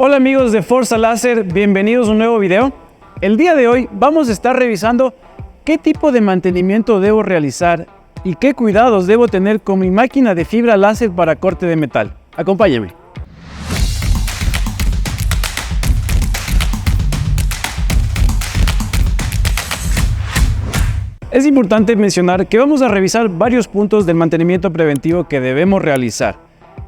Hola amigos de Forza Láser, bienvenidos a un nuevo video. El día de hoy vamos a estar revisando qué tipo de mantenimiento debo realizar y qué cuidados debo tener con mi máquina de fibra láser para corte de metal. Acompáñenme. Es importante mencionar que vamos a revisar varios puntos del mantenimiento preventivo que debemos realizar.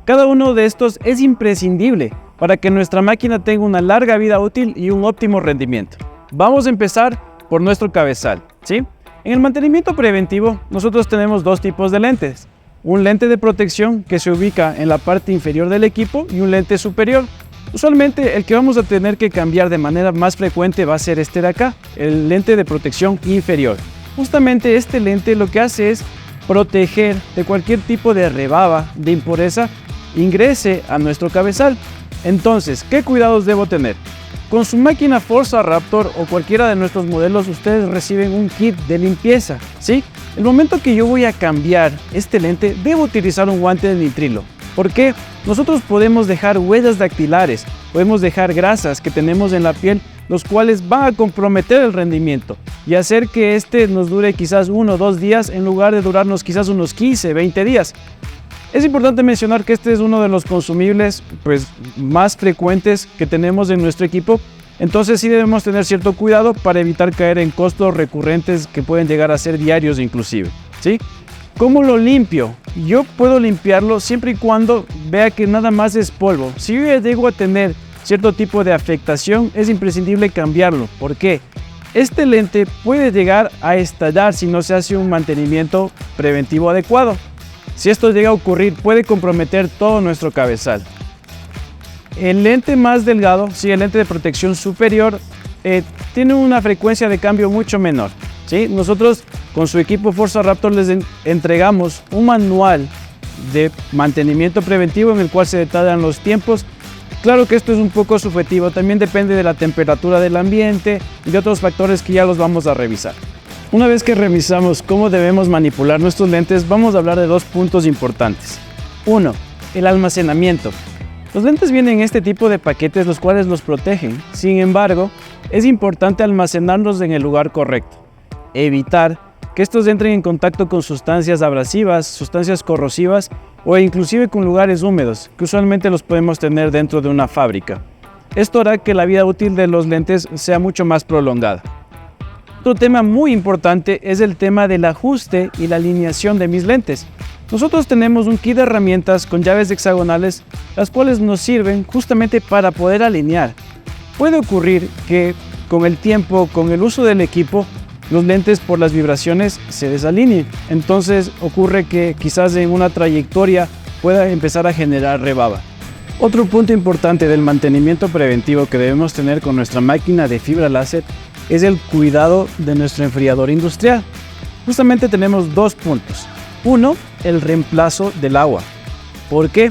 Cada uno de estos es imprescindible para que nuestra máquina tenga una larga vida útil y un óptimo rendimiento. Vamos a empezar por nuestro cabezal, ¿sí? En el mantenimiento preventivo, nosotros tenemos dos tipos de lentes. Un lente de protección que se ubica en la parte inferior del equipo y un lente superior. Usualmente el que vamos a tener que cambiar de manera más frecuente va a ser este de acá, el lente de protección inferior. Justamente este lente lo que hace es proteger de cualquier tipo de rebaba, de impureza, ingrese a nuestro cabezal. Entonces, ¿qué cuidados debo tener? Con su máquina Forza Raptor o cualquiera de nuestros modelos, ustedes reciben un kit de limpieza, ¿sí? El momento que yo voy a cambiar este lente, debo utilizar un guante de nitrilo. ¿Por qué? Nosotros podemos dejar huellas dactilares, podemos dejar grasas que tenemos en la piel, los cuales van a comprometer el rendimiento y hacer que este nos dure quizás 1 o 2 días en lugar de durarnos quizás unos 15, 20 días. Es importante mencionar que este es uno de los consumibles más frecuentes que tenemos en nuestro equipo, entonces sí debemos tener cierto cuidado para evitar caer en costos recurrentes que pueden llegar a ser diarios inclusive, ¿sí? ¿Cómo lo limpio? Yo puedo limpiarlo siempre y cuando vea que nada más es polvo. Si yo ya llego a tener cierto tipo de afectación, es imprescindible cambiarlo. ¿Por qué? Este lente puede llegar a estallar si no se hace un mantenimiento preventivo adecuado. Si esto llega a ocurrir, puede comprometer todo nuestro cabezal. El lente más delgado, sí, el lente de protección superior, tiene una frecuencia de cambio mucho menor, ¿sí? Nosotros con su equipo Forza Raptor les entregamos un manual de mantenimiento preventivo en el cual se detallan los tiempos. Claro que esto es un poco subjetivo, también depende de la temperatura del ambiente y de otros factores que ya los vamos a revisar. Una vez que revisamos cómo debemos manipular nuestros lentes, vamos a hablar de dos puntos importantes. 1. El almacenamiento. Los lentes vienen en este tipo de paquetes los cuales los protegen. Sin embargo, es importante almacenarlos en el lugar correcto. Evitar que estos entren en contacto con sustancias abrasivas, sustancias corrosivas o inclusive con lugares húmedos, que usualmente los podemos tener dentro de una fábrica. Esto hará que la vida útil de los lentes sea mucho más prolongada. Otro tema muy importante es el tema del ajuste y la alineación de mis lentes. Nosotros tenemos un kit de herramientas con llaves hexagonales, las cuales nos sirven justamente para poder alinear. Puede ocurrir que con el tiempo, con el uso del equipo, los lentes por las vibraciones se desalineen. Entonces ocurre que quizás en una trayectoria pueda empezar a generar rebaba. Otro punto importante del mantenimiento preventivo que debemos tener con nuestra máquina de fibra láser es el cuidado de nuestro enfriador industrial. Justamente tenemos dos puntos. 1. El reemplazo del agua. ¿Por qué?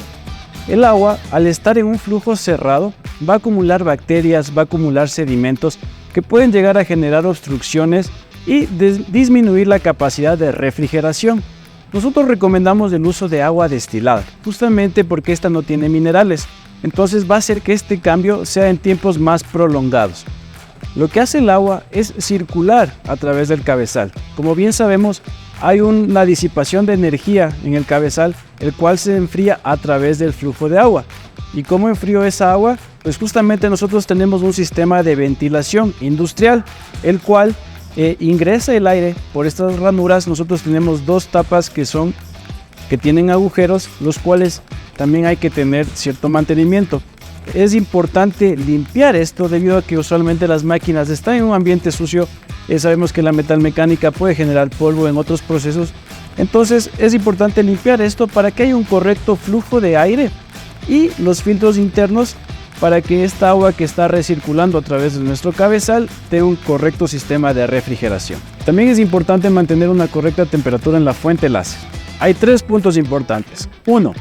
El agua, al estar en un flujo cerrado, va a acumular bacterias, va a acumular sedimentos que pueden llegar a generar obstrucciones y disminuir la capacidad de refrigeración. Nosotros recomendamos el uso de agua destilada, justamente porque esta no tiene minerales. Entonces va a hacer que este cambio sea en tiempos más prolongados. Lo que hace el agua es circular a través del cabezal. Como bien sabemos, hay una disipación de energía en el cabezal, el cual se enfría a través del flujo de agua. ¿Y cómo enfrío esa agua? Pues justamente nosotros tenemos un sistema de ventilación industrial, el cual ingresa el aire por estas ranuras. Nosotros tenemos dos tapas que tienen agujeros, los cuales también hay que tener cierto mantenimiento. Es importante limpiar esto debido a que usualmente las máquinas están en un ambiente sucio. Sabemos que la metalmecánica puede generar polvo en otros procesos. Entonces es importante limpiar esto para que haya un correcto flujo de aire y los filtros internos para que esta agua que está recirculando a través de nuestro cabezal tenga un correcto sistema de refrigeración. También es importante mantener una correcta temperatura en la fuente láser. Hay 3 puntos importantes. 1.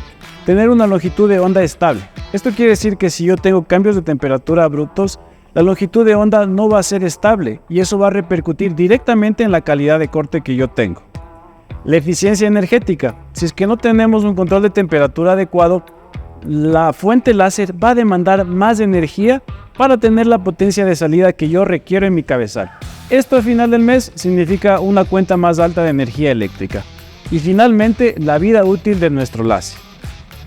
Tener una longitud de onda estable. Esto quiere decir que si yo tengo cambios de temperatura abruptos, la longitud de onda no va a ser estable y eso va a repercutir directamente en la calidad de corte que yo tengo. La eficiencia energética. Si es que no tenemos un control de temperatura adecuado, la fuente láser va a demandar más energía para tener la potencia de salida que yo requiero en mi cabezal. Esto al final del mes significa una cuenta más alta de energía eléctrica. Y finalmente, la vida útil de nuestro láser.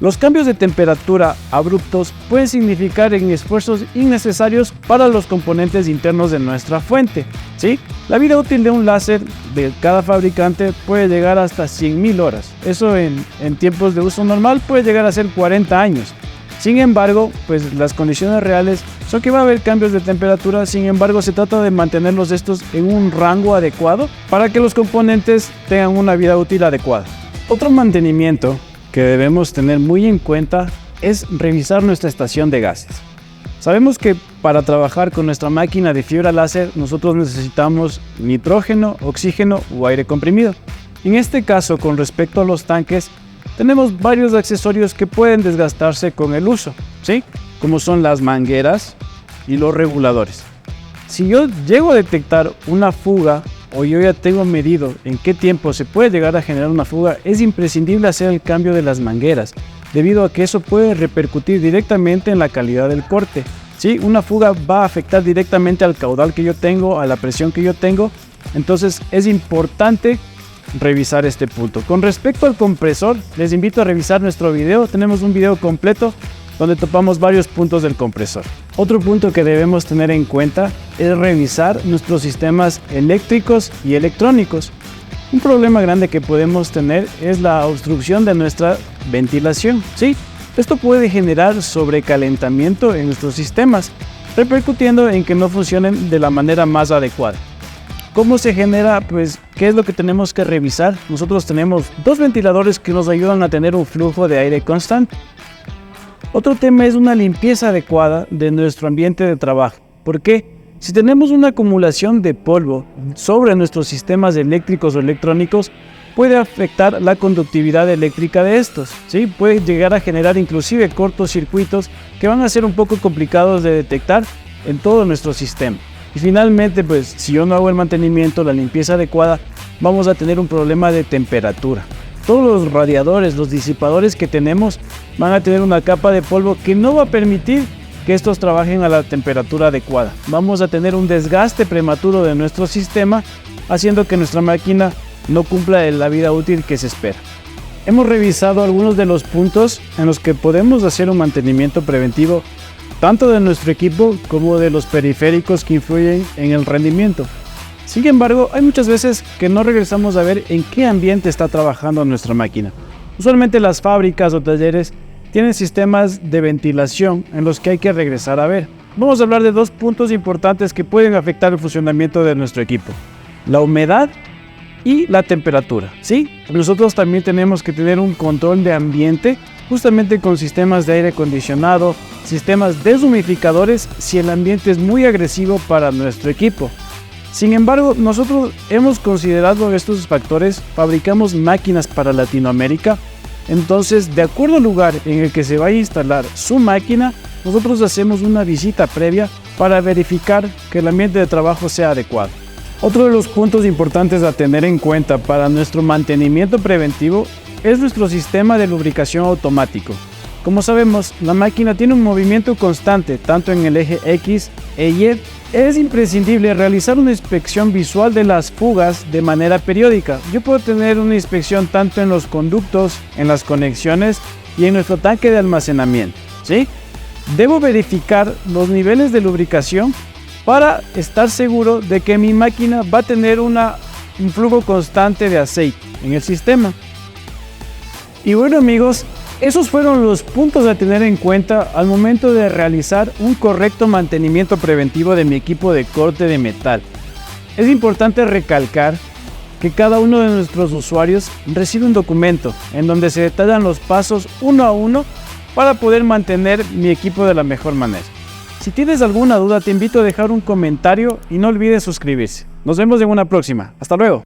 Los cambios de temperatura abruptos pueden significar en esfuerzos innecesarios para los componentes internos de nuestra fuente, ¿sí? La vida útil de un láser de cada fabricante puede llegar hasta 100.000 horas. Eso en tiempos de uso normal puede llegar a ser 40 años. Sin embargo, pues las condiciones reales son que va a haber cambios de temperatura. Sin embargo, se trata de mantenerlos estos en un rango adecuado para que los componentes tengan una vida útil adecuada. Otro mantenimiento que debemos tener muy en cuenta es revisar nuestra estación de gases. Sabemos que para trabajar con nuestra máquina de fibra láser nosotros necesitamos nitrógeno, oxígeno o aire comprimido. En este caso, con respecto a los tanques, tenemos varios accesorios que pueden desgastarse con el uso, ¿sí? Como son las mangueras y los reguladores. Si yo llego a detectar una fuga o yo ya tengo medido en qué tiempo se puede llegar a generar una fuga, es imprescindible hacer el cambio de las mangueras, debido a que eso puede repercutir directamente en la calidad del corte. ¿Sí? Una fuga va a afectar directamente al caudal que yo tengo, a la presión que yo tengo, entonces es importante revisar este punto. Con respecto al compresor, les invito a revisar nuestro video. Tenemos un video completo donde topamos varios puntos del compresor. Otro punto que debemos tener en cuenta es revisar nuestros sistemas eléctricos y electrónicos. Un problema grande que podemos tener es la obstrucción de nuestra ventilación, ¿sí? Esto puede generar sobrecalentamiento en nuestros sistemas, repercutiendo en que no funcionen de la manera más adecuada. ¿Cómo se genera? Pues, ¿qué es lo que tenemos que revisar? Nosotros tenemos dos ventiladores que nos ayudan a tener un flujo de aire constante. Otro tema es una limpieza adecuada de nuestro ambiente de trabajo. ¿Por qué? Si tenemos una acumulación de polvo sobre nuestros sistemas eléctricos o electrónicos, puede afectar la conductividad eléctrica de estos, ¿sí? Puede llegar a generar inclusive cortocircuitos que van a ser un poco complicados de detectar en todo nuestro sistema. Y finalmente, pues, si yo no hago el mantenimiento, la limpieza adecuada, vamos a tener un problema de temperatura. Todos los radiadores, los disipadores que tenemos van a tener una capa de polvo que no va a permitir que estos trabajen a la temperatura adecuada. Vamos a tener un desgaste prematuro de nuestro sistema, haciendo que nuestra máquina no cumpla la vida útil que se espera. Hemos revisado algunos de los puntos en los que podemos hacer un mantenimiento preventivo, tanto de nuestro equipo como de los periféricos que influyen en el rendimiento. Sin embargo, hay muchas veces que no regresamos a ver en qué ambiente está trabajando nuestra máquina. Usualmente las fábricas o talleres tienen sistemas de ventilación en los que hay que regresar a ver. Vamos a hablar de dos puntos importantes que pueden afectar el funcionamiento de nuestro equipo: la humedad y la temperatura, ¿sí? Nosotros también tenemos que tener un control de ambiente, justamente con sistemas de aire acondicionado, sistemas deshumidificadores, si el ambiente es muy agresivo para nuestro equipo. Sin embargo, nosotros hemos considerado estos factores, fabricamos máquinas para Latinoamérica, entonces de acuerdo al lugar en el que se va a instalar su máquina, nosotros hacemos una visita previa para verificar que el ambiente de trabajo sea adecuado. Otro de los puntos importantes a tener en cuenta para nuestro mantenimiento preventivo es nuestro sistema de lubricación automático. Como sabemos, la máquina tiene un movimiento constante, tanto en el eje X e Y. Es imprescindible realizar una inspección visual de las fugas de manera periódica. Yo puedo tener una inspección tanto en los conductos, en las conexiones y en nuestro tanque de almacenamiento, ¿sí? Debo verificar los niveles de lubricación para estar seguro de que mi máquina va a tener un flujo constante de aceite en el sistema. Y bueno, amigos, esos fueron los puntos a tener en cuenta al momento de realizar un correcto mantenimiento preventivo de mi equipo de corte de metal. Es importante recalcar que cada uno de nuestros usuarios recibe un documento en donde se detallan los pasos uno a uno para poder mantener mi equipo de la mejor manera. Si tienes alguna duda, te invito a dejar un comentario y no olvides suscribirse. Nos vemos en una próxima. Hasta luego.